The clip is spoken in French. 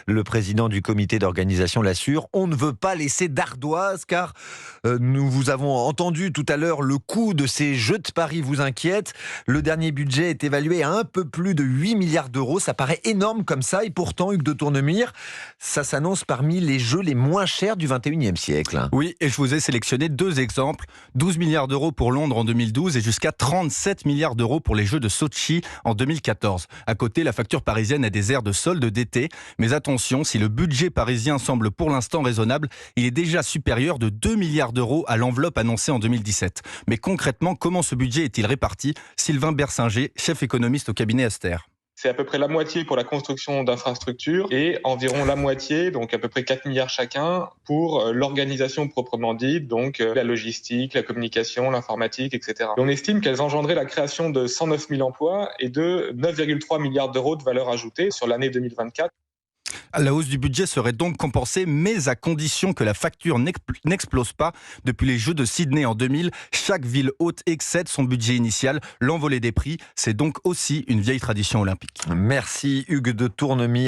Le président du comité d'organisation l'assure. On ne veut pas laisser d'ardoise car nous vous avons entendu tout à l'heure, le coût de ces Jeux de Paris vous inquiète. Le dernier budget est évalué à un peu plus de 8 milliards d'euros. Ça paraît énorme comme ça et pourtant, Hugues de Tournemire, ça s'annonce parmi les jeux les moins chers du 21e siècle. Oui, et je vous ai sélectionné 2 exemples. 12 milliards d'euros pour Londres en 2012 et jusqu'à 37 milliards d'euros pour les Jeux de Sochi en 2014. À côté, la facture parisienne a des airs de solde d'été. Mais attention, si le budget parisien semble pour l'instant raisonnable, il est déjà supérieur de 2 milliards d'euros à l'enveloppe annoncée en 2017. Mais concrètement, comment ce budget est-il réparti ? Sylvain Bersinger, chef économiste au cabinet Aster. C'est à peu près la moitié pour la construction d'infrastructures et environ la moitié, donc à peu près 4 milliards chacun, pour l'organisation proprement dite, donc la logistique, la communication, l'informatique, etc. Et on estime qu'elles engendraient la création de 109 000 emplois et de 9,3 milliards d'euros de valeur ajoutée sur l'année 2024. La hausse du budget serait donc compensée, mais à condition que la facture n'explose pas. Depuis les Jeux de Sydney en 2000, chaque ville hôte excède son budget initial. L'envolée des prix, c'est donc aussi une vieille tradition olympique. Merci Hugues de Tournemire.